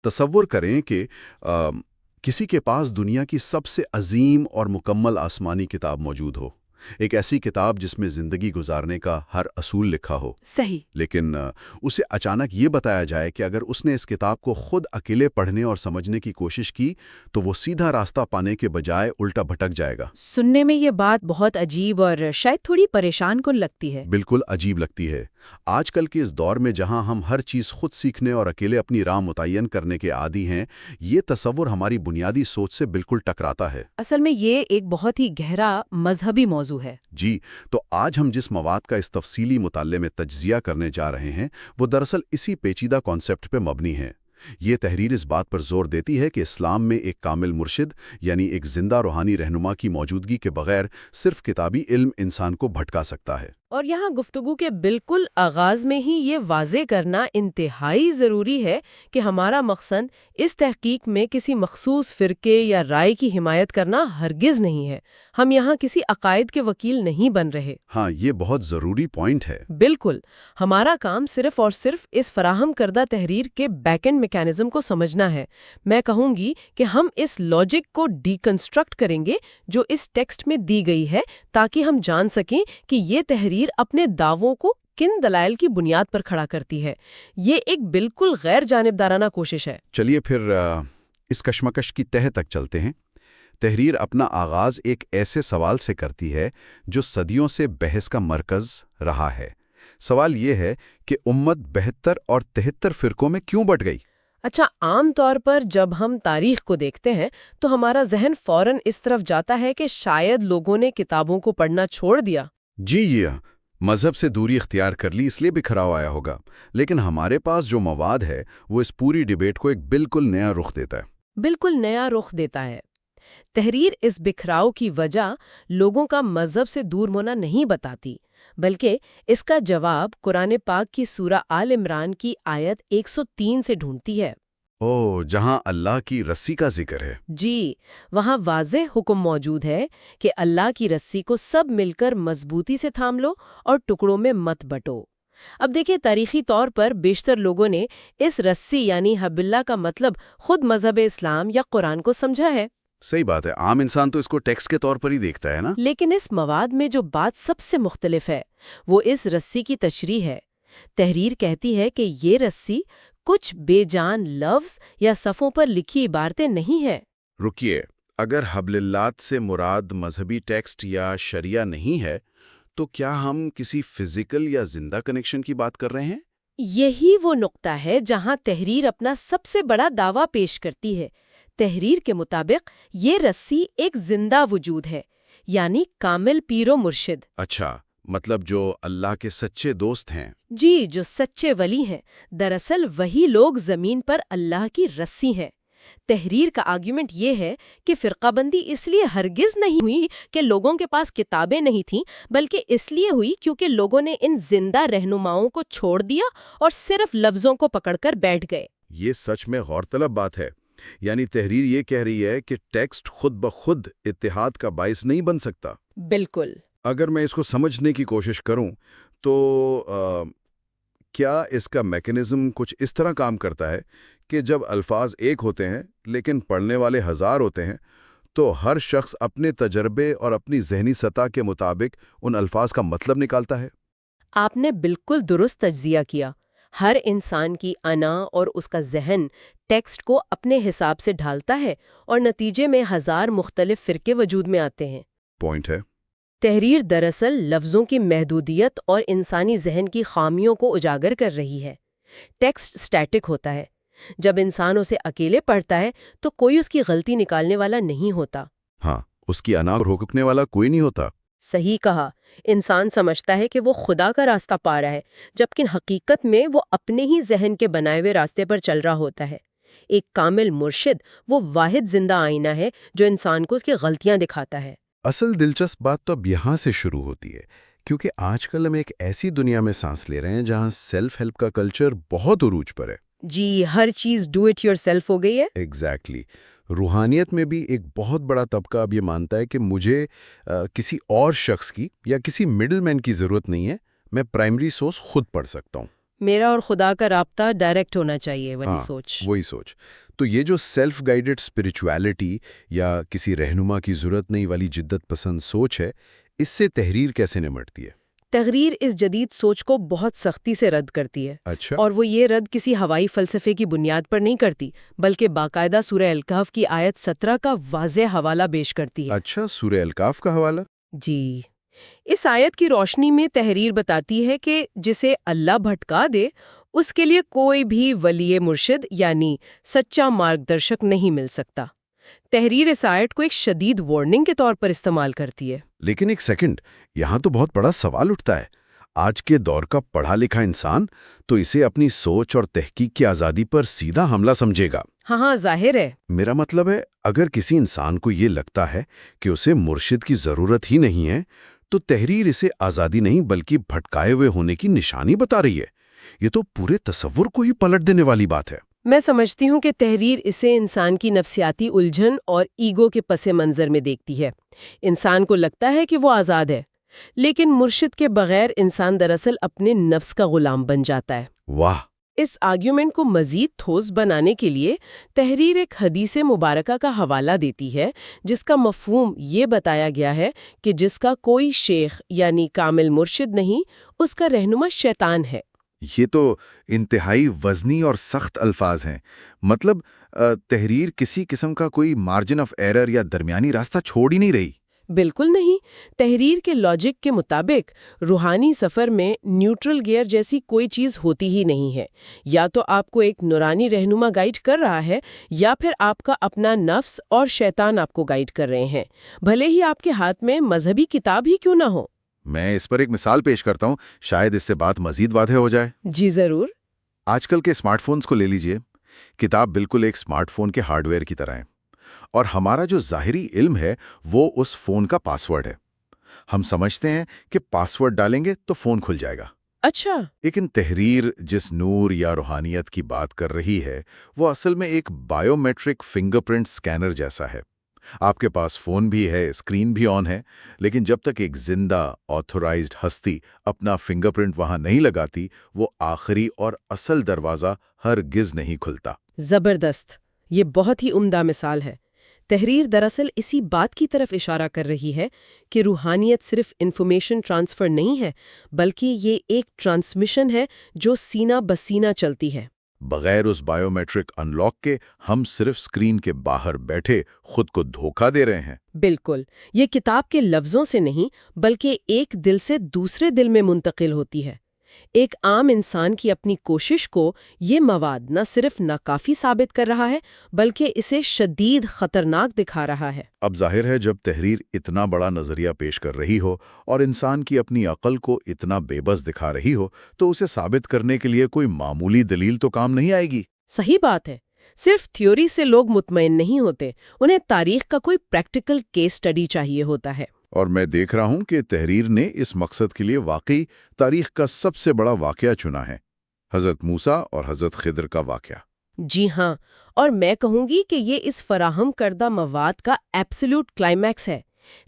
تصور کریں کہ کسی کے پاس دنیا کی سب سے عظیم اور مکمل آسمانی کتاب موجود ہو، ایک ایسی کتاب جس میں زندگی گزارنے کا ہر اصول لکھا ہو۔ صحیح۔ لیکن اسے اچانک یہ بتایا جائے کہ اگر اس نے اس کتاب کو خود اکیلے پڑھنے اور سمجھنے کی کوشش کی تو وہ سیدھا راستہ پانے کے بجائے الٹا بھٹک جائے گا۔ سننے میں یہ بات بہت عجیب اور شاید تھوڑی پریشان کن لگتی ہے۔ بالکل عجیب لگتی ہے۔ آج کل کے اس دور میں جہاں ہم ہر چیز خود سیکھنے اور اکیلے اپنی راہ متعین کرنے کے عادی ہیں، یہ تصور ہماری بنیادی سوچ سے بالکل ٹکراتا ہے۔ اصل میں یہ ایک بہت ہی گہرا مذہبی موضوع ہے۔ جی، تو آج ہم جس مواد کا اس تفصیلی مطالعے میں تجزیہ کرنے جا رہے ہیں وہ دراصل اسی پیچیدہ کانسیپٹ پہ مبنی ہے۔ یہ تحریر اس بات پر زور دیتی ہے کہ اسلام میں ایک کامل مرشد یعنی ایک زندہ روحانی رہنما کی موجودگی کے بغیر صرف کتابی علم انسان کو بھٹکا سکتا ہے۔ اور یہاں گفتگو کے بالکل آغاز میں ہی یہ واضح کرنا انتہائی ضروری ہے کہ ہمارا مقصد اس تحقیق میں کسی مخصوص فرقے یا رائے کی حمایت کرنا ہرگز نہیں ہے۔ ہم یہاں کسی عقائد کے وکیل نہیں بن رہے۔ ہاں، یہ بہت ضروری پوائنٹ ہے۔ بالکل، ہمارا کام صرف اور صرف اس فراہم کردہ تحریر کے بیک اینڈ میکانزم کو سمجھنا ہے۔ میں کہوں گی کہ ہم اس لاجک کو ڈی کنسٹرکٹ کریں گے جو اس ٹیکسٹ میں دی گئی ہے، تاکہ ہم جان سکیں کہ یہ تحریر اپنے دعووں کو کن دلائل کی بنیاد پر کھڑا کرتی ہے۔ یہ ایک بالکل غیر جانبدارانہ کوشش ہے۔ چلیے پھر اس کشمکش کی تہہ تک چلتے ہیں۔ تحریر اپنا آغاز ایک ایسے سوال سے کرتی ہے جو صدیوں سے بحث کا مرکز رہا ہے۔ سوال یہ ہے کہ امت 72 اور 73 فرقوں میں کیوں بٹ گئی؟ اچھا، عام طور پر جب ہم تاریخ کو دیکھتے ہیں تو ہمارا ذہن فوراً اس طرف جاتا ہے کہ شاید لوگوں نے کتابوں کو پڑھنا چھوڑ دیا۔ جی، یہ مذہب سے دوری اختیار کر لی، اس لیے بکھراؤ آیا ہوگا۔ لیکن ہمارے پاس جو مواد ہے وہ اس پوری ڈیبیٹ کو ایک بالکل نیا رخ دیتا ہے۔ بالکل نیا رخ دیتا ہے۔ تحریر اس بکھراؤ کی وجہ لوگوں کا مذہب سے دور ہونا نہیں بتاتی، بلکہ اس کا جواب قرآن پاک کی سورہ آل عمران کی آیت 103 سے ڈھونڈتی ہے۔ جہاں اللہ کی رسی کا ذکر ہے۔ جی، وہاں واضح حکم موجود ہے کہ اللہ کی رسی کو سب مل کر مضبوطی سے تھام لو اور ٹکڑوں میں مت بٹو۔ اب دیکھیں، تاریخی طور پر بیشتر لوگوں نے اس رسی یعنی حبل اللہ کا مطلب خود مذہب اسلام یا قرآن کو سمجھا ہے۔ صحیح بات ہے، عام انسان تو اس کو ٹیکسٹ کے طور پر ہی دیکھتا ہے نا۔ لیکن اس مواد میں جو بات سب سے مختلف ہے وہ اس رسی کی تشریح ہے۔ تحریر کہتی ہے کہ یہ رسی کچھ بے جان لفظ یا صفوں پر لکھی عبارتیں نہیں ہیں۔ رکیے، اگر حبل اللہ سے مراد مذہبی ٹیکسٹ یا شریعہ نہیں ہے تو کیا ہم کسی فزیکل یا زندہ کنیکشن کی بات کر رہے ہیں؟ یہی وہ نقطہ ہے جہاں تحریر اپنا سب سے بڑا دعویٰ پیش کرتی ہے۔ تحریر کے مطابق یہ رسی ایک زندہ وجود ہے، یعنی کامل پیر و مرشد۔ اچھا، مطلب جو اللہ کے سچے دوست ہیں۔ جی، جو سچے ولی ہیں، دراصل وہی لوگ زمین پر اللہ کی رسی ہیں۔ تحریر کا آرگیومنٹ یہ ہے کہ فرقہ بندی اس لیے ہرگز نہیں ہوئی کہ لوگوں کے پاس کتابیں نہیں تھیں، بلکہ اس لیے ہوئی کیونکہ لوگوں نے ان زندہ رہنماؤں کو چھوڑ دیا اور صرف لفظوں کو پکڑ کر بیٹھ گئے۔ یہ سچ میں غور طلب بات ہے۔ یعنی تحریر یہ کہہ رہی ہے کہ ٹیکسٹ خود بخود اتحاد کا باعث نہیں بن سکتا۔ بالکل۔ اگر میں اس کو سمجھنے کی کوشش کروں تو کیا اس کا میکانزم کچھ اس طرح کام کرتا ہے کہ جب الفاظ ایک ہوتے ہیں لیکن پڑھنے والے ہزار ہوتے ہیں تو ہر شخص اپنے تجربے اور اپنی ذہنی سطح کے مطابق ان الفاظ کا مطلب نکالتا ہے؟ آپ نے بالکل درست تجزیہ کیا۔ ہر انسان کی انا اور اس کا ذہن ٹیکسٹ کو اپنے حساب سے ڈھالتا ہے اور نتیجے میں ہزار مختلف فرقے وجود میں آتے ہیں۔ پوائنٹ ہے۔ تحریر دراصل لفظوں کی محدودیت اور انسانی ذہن کی خامیوں کو اجاگر کر رہی ہے۔ ٹیکسٹ سٹیٹک ہوتا ہے۔ جب انسان اسے اکیلے پڑھتا ہے تو کوئی اس کی غلطی نکالنے والا نہیں ہوتا۔ ہاں، اس کی انا روکنے والا کوئی نہیں ہوتا۔ صحیح کہا۔ انسان سمجھتا ہے کہ وہ خدا کا راستہ پا رہا ہے، جبکہ حقیقت میں وہ اپنے ہی ذہن کے بنائے ہوئے راستے پر چل رہا ہوتا ہے۔ ایک کامل مرشد وہ واحد زندہ آئینہ ہے جو انسان کو اس کی غلطیاں دکھاتا ہے۔ اصل دلچسپ بات تو اب یہاں سے شروع ہوتی ہے، کیونکہ آج کل ہم ایک ایسی دنیا میں سانس لے رہے ہیں جہاں سیلف ہیلپ کا کلچر بہت عروج پر ہے۔ جی، ہر چیز ڈو اٹ یور سیلف ہو گئی ہے۔ ایگزیکٹلی۔ روحانیت میں بھی ایک بہت بڑا طبقہ اب یہ مانتا ہے کہ مجھے کسی اور شخص کی یا کسی مڈل مین کی ضرورت نہیں ہے، میں پرائمری سورس خود پڑھ سکتا ہوں۔ میرا اور خدا کا رابطہ ڈائریکٹ ہونا چاہیے والی ہاں سوچ۔ وہی سوچ۔ تو یہ جو سیلف گائیڈڈ اسپرچویلٹی یا کسی رہنما کی ضرورت نہیں والی جدت پسند سوچ ہے، اس سے تحریر کیسے نمٹتی ہے؟ تحریر اس جدید سوچ کو بہت سختی سے رد کرتی ہے، اچھا، اور وہ یہ رد کسی ہوائی فلسفے کی بنیاد پر نہیں کرتی، بلکہ باقاعدہ سورہ الکہف کی آیت 17 کا واضح حوالہ پیش کرتی ہے۔ اچھا، سورہ الکاف کا حوالہ؟ جی، اس آیت کی روشنی میں تحریر بتاتی ہے کہ جسے اللہ بھٹکا دے اس کے لیے کوئی بھی ولی مرشد یعنی سچا مارگدرشک نہیں مل سکتا۔ تحریر اس آیت کو ایک شدید وارننگ کے طور پر استعمال کرتی ہے۔ لیکن ایک سیکنڈ، یہاں تو بہت بڑا سوال اٹھتا ہے۔ آج کے دور کا پڑھا لکھا انسان تو اسے اپنی سوچ اور تحقیق کی آزادی پر سیدھا حملہ سمجھے گا۔ ہاں ظاہر ہے۔ میرا مطلب ہے، اگر کسی انسان کو یہ لگتا ہے کہ اسے مرشد کی ضرورت ہی نہیں ہے، تو تحریر اسے آزادی نہیں بلکہ بھٹکائے ہوئے ہونے کی نشانی بتا رہی ہے۔ یہ تو پورے تصور کو ہی پلٹ دینے والی بات ہے۔ میں سمجھتی ہوں کہ تحریر اسے انسان کی نفسیاتی الجھن اور ایگو کے پس منظر میں دیکھتی ہے۔ انسان کو لگتا ہے کہ وہ آزاد ہے، لیکن مرشد کے بغیر انسان دراصل اپنے نفس کا غلام بن جاتا ہے۔ واہ! اس آرگیومنٹ کو مزید ٹھوس بنانے کے لیے تحریر ایک حدیث مبارکہ کا حوالہ دیتی ہے، جس کا مفہوم یہ بتایا گیا ہے کہ جس کا کوئی شیخ یعنی کامل مرشد نہیں، اس کا رہنما شیطان ہے۔ یہ تو انتہائی وزنی اور سخت الفاظ ہیں۔ مطلب تحریر کسی قسم کا کوئی مارجن آف ایرر یا درمیانی راستہ چھوڑ ہی نہیں رہی۔ بالکل نہیں۔ تحریر کے لاجک کے مطابق روحانی سفر میں نیوٹرل گیئر جیسی کوئی چیز ہوتی ہی نہیں ہے۔ یا تو آپ کو ایک نورانی رہنما گائیڈ کر رہا ہے، یا پھر آپ کا اپنا نفس اور شیطان آپ کو گائیڈ کر رہے ہیں، بھلے ہی آپ کے ہاتھ میں مذہبی کتاب ہی کیوں نہ ہو۔ میں اس پر ایک مثال پیش کرتا ہوں، شاید اس سے بات مزید واضح ہو جائے۔ جی ضرور۔ آج کل کے اسمارٹ فونز کو لے لیجئے۔ کتاب بالکل ایک اسمارٹ فون کے ہارڈ ویئر کی طرح ہے، اور ہمارا جو ظاہری علم ہے وہ اس فون کا پاسورڈ ہے۔ ہم سمجھتے ہیں کہ پاسورڈ ڈالیں گے تو فون کھل جائے گا۔ اچھا۔ لیکن تحریر جس نور یا روحانیت کی بات کر رہی ہے، وہ اصل میں ایک biometric fingerprint scanner جیسا ہے۔ آپ کے پاس فون بھی ہے، اسکرین بھی آن ہے، لیکن جب تک ایک زندہ آتھورائزڈ ہستی اپنا فنگر پرنٹ وہاں نہیں لگاتی، وہ آخری اور اصل دروازہ ہرگز نہیں کھلتا۔ زبردست، یہ بہت ہی عمدہ مثال ہے۔ تحریر دراصل اسی بات کی طرف اشارہ کر رہی ہے کہ روحانیت صرف انفارمیشن ٹرانسفر نہیں ہے، بلکہ یہ ایک ٹرانسمیشن ہے جو سینہ بسینہ چلتی ہے۔ بغیر اس بائیو میٹرک ان لاک کے ہم صرف سکرین کے باہر بیٹھے خود کو دھوکہ دے رہے ہیں۔ بالکل، یہ کتاب کے لفظوں سے نہیں بلکہ ایک دل سے دوسرے دل میں منتقل ہوتی ہے۔ ایک عام انسان کی اپنی کوشش کو یہ مواد نہ صرف ناکافی ثابت کر رہا ہے بلکہ اسے شدید خطرناک دکھا رہا ہے۔ اب ظاہر ہے، جب تحریر اتنا بڑا نظریہ پیش کر رہی ہو اور انسان کی اپنی عقل کو اتنا بے بس دکھا رہی ہو، تو اسے ثابت کرنے کے لیے کوئی معمولی دلیل تو کام نہیں آئے گی۔ صحیح بات ہے۔ صرف تھیوری سے لوگ مطمئن نہیں ہوتے، انہیں تاریخ کا کوئی پریکٹیکل کیس سٹڈی چاہیے ہوتا ہے۔ اور میں دیکھ رہا ہوں کہ تحریر نے اس مقصد کے لیے واقعی تاریخ کا سب سے بڑا واقعہ چنا ہے، حضرت موسیٰ اور حضرت خضر کا واقعہ۔ جی ہاں، اور میں کہوں گی کہ یہ اس فراہم کردہ مواد کا ایبسلیوٹ کلائمیکس ہے۔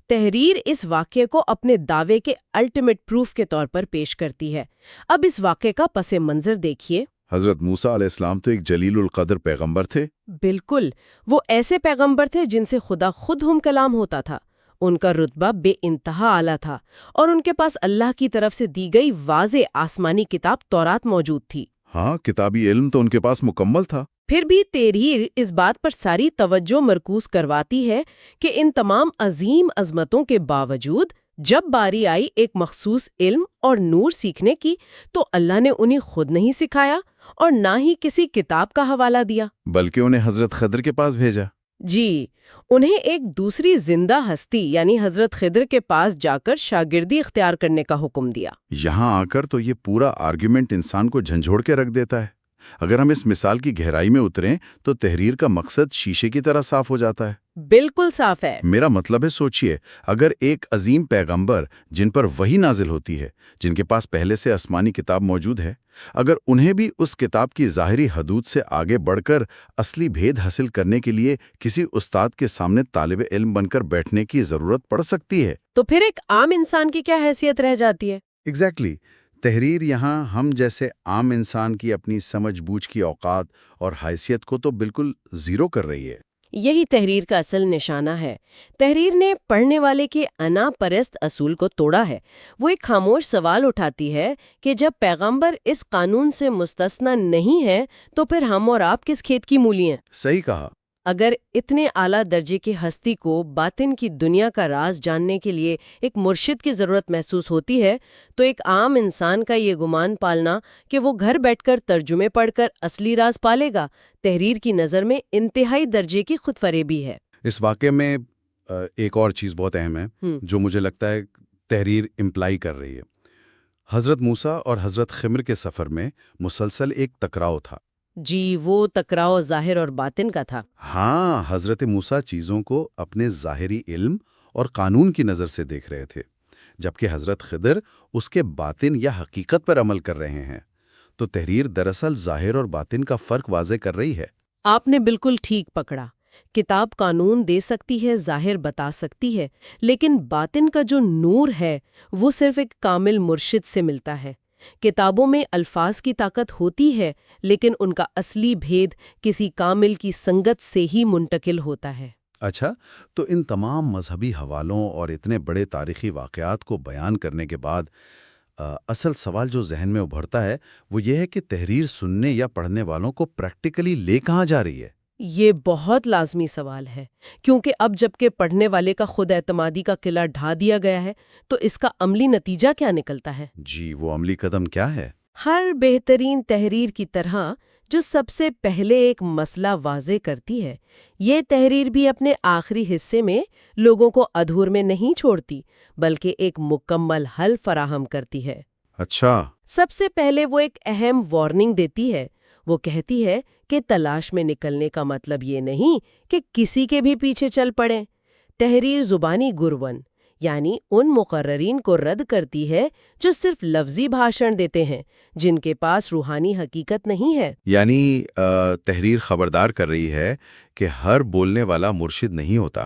تحریر اس واقعے کو اپنے دعوے کے الٹیمیٹ پروف کے طور پر پیش کرتی ہے۔ اب اس واقعے کا پس منظر دیکھیے۔ حضرت موسیٰ علیہ السلام تو ایک جلیل القدر پیغمبر تھے۔ بالکل، وہ ایسے پیغمبر تھے جن سے خدا خود ہم کلام ہوتا تھا۔ ان کا رتبہ بے انتہا اعلیٰ تھا، اور ان کے پاس اللہ کی طرف سے دی گئی واضح آسمانی کتاب تورات موجود تھی۔ ہاں، کتابی علم تو ان کے پاس مکمل تھا۔ پھر بھی تحریر اس بات پر ساری توجہ مرکوز کرواتی ہے کہ ان تمام عظیم عظمتوں کے باوجود جب باری آئی ایک مخصوص علم اور نور سیکھنے کی، تو اللہ نے انہیں خود نہیں سکھایا اور نہ ہی کسی کتاب کا حوالہ دیا، بلکہ انہیں حضرت خضر کے پاس بھیجا۔ جی، انہیں ایک دوسری زندہ ہستی یعنی حضرت خضر کے پاس جا کر شاگردی اختیار کرنے کا حکم دیا۔ یہاں آ کر تو یہ پورا آرگیومنٹ انسان کو جھنجھوڑ کے رکھ دیتا ہے۔ اگر ہم اس مثال کی گہرائی میں اتریں تو تحریر کا مقصد شیشے کی طرح صاف ہو جاتا ہے۔ بالکل صاف ہے۔ میرا مطلب ہے، سوچئے، اگر ایک عظیم پیغمبر جن پر وحی نازل ہوتی ہے، جن کے پاس پہلے سے آسمانی کتاب موجود ہے، اگر انہیں بھی اس کتاب کی ظاہری حدود سے آگے بڑھ کر اصلی بھید حاصل کرنے کے لیے کسی استاد کے سامنے طالب علم بن کر بیٹھنے کی ضرورت پڑ سکتی ہے، تو پھر ایک عام انسان کی کیا حیثیت رہ جاتی ہے؟ ایگزیکٹلی۔ تحریر یہاں ہم جیسے عام انسان کی اپنی سمجھ بوجھ کی اوقات اور حیثیت کو تو بالکل زیرو کر رہی ہے۔ یہی تحریر کا اصل نشانہ ہے۔ تحریر نے پڑھنے والے کے انا پرست اصول کو توڑا ہے۔ وہ ایک خاموش سوال اٹھاتی ہے کہ جب پیغمبر اس قانون سے مستثنی نہیں ہے تو پھر ہم اور آپ کس کھیت کی مولی ہیں؟ صحیح کہا۔ اگر اتنے اعلیٰ درجے کی ہستی کو باطن کی دنیا کا راز جاننے کے لیے ایک مرشد کی ضرورت محسوس ہوتی ہے تو ایک عام انسان کا یہ گمان پالنا کہ وہ گھر بیٹھ کر ترجمے پڑھ کر اصلی راز پالے گا، تحریر کی نظر میں انتہائی درجے کی خود فریبی ہے۔ اس واقعے میں ایک اور چیز بہت اہم ہے جو مجھے لگتا ہے تحریر امپلائی کر رہی ہے۔ حضرت موسیٰ اور حضرت خضر کے سفر میں مسلسل ایک ٹکراؤ تھا۔ جی، وہ ٹکراؤ ظاہر اور باطن کا تھا۔ ہاں، حضرت موسیٰ چیزوں کو اپنے ظاہری علم اور قانون کی نظر سے دیکھ رہے تھے، جبکہ حضرت خضر اس کے باطن یا حقیقت پر عمل کر رہے ہیں۔ تو تحریر دراصل ظاہر اور باطن کا فرق واضح کر رہی ہے۔ آپ نے بالکل ٹھیک پکڑا۔ کتاب قانون دے سکتی ہے، ظاہر بتا سکتی ہے، لیکن باطن کا جو نور ہے وہ صرف ایک کامل مرشد سے ملتا ہے۔ کتابوں میں الفاظ کی طاقت ہوتی ہے، لیکن ان کا اصلی بھید کسی کامل کی سنگت سے ہی منتقل ہوتا ہے۔ اچھا، تو ان تمام مذہبی حوالوں اور اتنے بڑے تاریخی واقعات کو بیان کرنے کے بعد اصل سوال جو ذہن میں ابھرتا ہے وہ یہ ہے کہ تحریر سننے یا پڑھنے والوں کو پریکٹیکلی لے کہاں جا رہی ہے؟ یہ بہت لازمی سوال ہے، کیونکہ اب جب کہ پڑھنے والے کا خود اعتمادی کا قلعہ ڈھا دیا گیا ہے تو اس کا عملی نتیجہ کیا نکلتا ہے؟ جی، وہ عملی قدم کیا ہے؟ ہر بہترین تحریر کی طرح جو سب سے پہلے ایک مسئلہ واضح کرتی ہے، یہ تحریر بھی اپنے آخری حصے میں لوگوں کو ادھور میں نہیں چھوڑتی بلکہ ایک مکمل حل فراہم کرتی ہے۔ اچھا۔ سب سے پہلے وہ ایک اہم وارننگ دیتی ہے۔ وہ کہتی ہے کہ تلاش میں نکلنے کا مطلب یہ نہیں کہ کسی کے بھی پیچھے چل پڑیں۔ تحریر زبانی گرون، یعنی ان مقررین کو رد کرتی ہے جو صرف لفظی بھاشن دیتے ہیں، جن کے پاس روحانی حقیقت نہیں ہے۔ یعنی تحریر خبردار کر رہی ہے کہ ہر بولنے والا مرشد نہیں ہوتا۔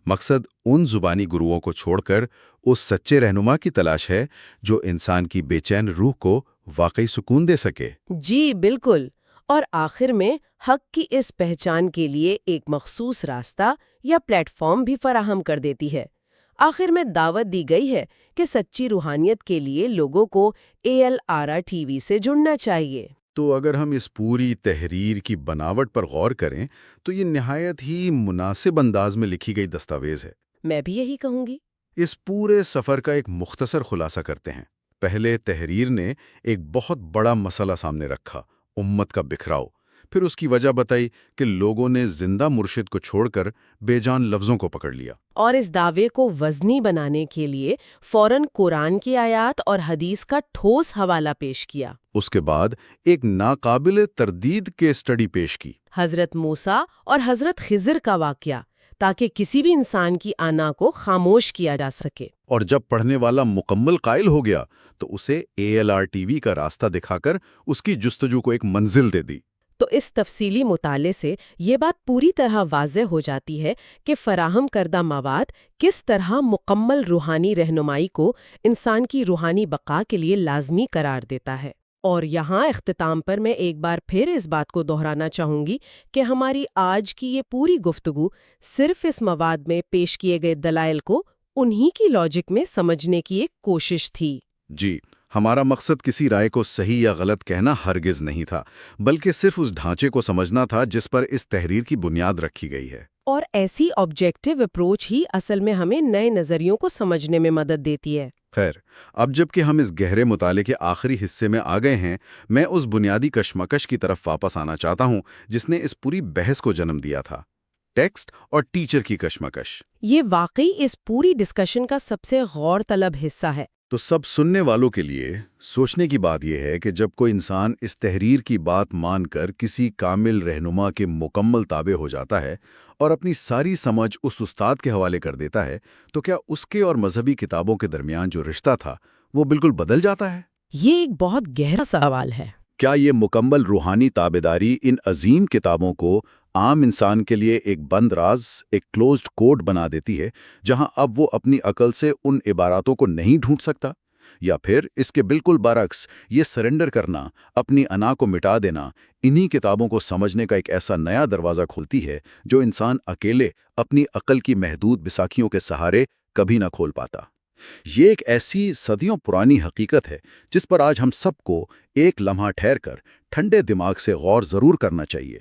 مقصد ان زبانی گروؤں کو چھوڑ کر اس سچے رہنما کی تلاش ہے جو انسان کی بے چین روح کو واقعی سکون دے سکے۔ جی بالکل، اور آخر میں حق کی اس پہچان کے لیے ایک مخصوص راستہ یا پلیٹ فارم بھی فراہم کر دیتی ہے۔ آخر میں دعوت دی گئی ہے کہ سچی روحانیت کے لیے لوگوں کو ALRA TV سے جڑنا چاہیے۔ تو اگر ہم اس پوری تحریر کی بناوٹ پر غور کریں تو یہ نہایت ہی مناسب انداز میں لکھی گئی دستاویز ہے۔ میں بھی یہی کہوں گی۔ اس پورے سفر کا ایک مختصر خلاصہ کرتے ہیں۔ پہلے تحریر نے ایک بہت بڑا مسئلہ سامنے رکھا، امت کا بکھراؤ۔ پھر اس کی وجہ بتائی کہ لوگوں نے زندہ مرشد کو چھوڑ کر بے جان لفظوں کو پکڑ لیا۔ اور اس دعوے کو وزنی بنانے کے لیے فوراً قرآن کی آیات اور حدیث کا ٹھوس حوالہ پیش کیا۔ اس کے بعد ایک ناقابل تردید کیس اسٹڈی پیش کی، حضرت موسیٰ اور حضرت خضر کا واقعہ، تاکہ کسی بھی انسان کی آنا کو خاموش کیا جا سکے۔ اور جب پڑھنے والا مکمل قائل ہو گیا تو اسے ALR TV کا راستہ دکھا کر اس کی جستجو کو ایک منزل دے دی۔ تو اس تفصیلی مطالعے سے یہ بات پوری طرح واضح ہو جاتی ہے کہ فراہم کردہ مواد کس طرح مکمل روحانی رہنمائی کو انسان کی روحانی بقا کے لیے لازمی قرار دیتا ہے۔ اور یہاں اختتام پر میں ایک بار پھر اس بات کو دہرانا چاہوں گی کہ ہماری آج کی یہ پوری گفتگو صرف اس مواد میں پیش کیے گئے دلائل کو انہی کی لاجک میں سمجھنے کی ایک کوشش تھی۔ جی، ہمارا مقصد کسی رائے کو صحیح یا غلط کہنا ہرگز نہیں تھا، بلکہ صرف اس ڈھانچے کو سمجھنا تھا جس پر اس تحریر کی بنیاد رکھی گئی ہے۔ اور ایسی آبجیکٹیو اپروچ ہی اصل میں ہمیں نئے نظریوں کو سمجھنے میں مدد دیتی ہے۔ خیر، اب جب کہ ہم اس گہرے مطالعے کے آخری حصے میں آ گئے ہیں، میں اس بنیادی کشمکش کی طرف واپس آنا چاہتا ہوں جس نے اس پوری بحث کو جنم دیا تھا، ٹیکسٹ اور ٹیچر کی کشمکش۔ یہ واقعی اس پوری ڈسکشن کا سب سے غور طلب حصہ ہے۔ تو سب سننے والوں کے لیے سوچنے کی بات یہ ہے کہ جب کوئی انسان اس تحریر کی بات مان کر کسی کامل رہنما کے مکمل تابع ہو جاتا ہے اور اپنی ساری سمجھ اس استاد کے حوالے کر دیتا ہے، تو کیا اس کے اور مذہبی کتابوں کے درمیان جو رشتہ تھا وہ بالکل بدل جاتا ہے؟ یہ ایک بہت گہرا سوال ہے۔ کیا یہ مکمل روحانی تابعداری ان عظیم کتابوں کو عام انسان کے لیے ایک بند راز، ایک کلوزڈ کوڈ بنا دیتی ہے، جہاں اب وہ اپنی عقل سے ان عباراتوں کو نہیں ڈھونڈ سکتا؟ یا پھر اس کے بالکل برعکس یہ سرنڈر کرنا، اپنی انا کو مٹا دینا، انہی کتابوں کو سمجھنے کا ایک ایسا نیا دروازہ کھولتی ہے جو انسان اکیلے اپنی عقل کی محدود بساکھیوں کے سہارے کبھی نہ کھول پاتا۔ یہ ایک ایسی صدیوں پرانی حقیقت ہے جس پر آج ہم سب کو ایک لمحہ ٹھہر کر ٹھنڈے دماغ سے غور ضرور کرنا چاہیے۔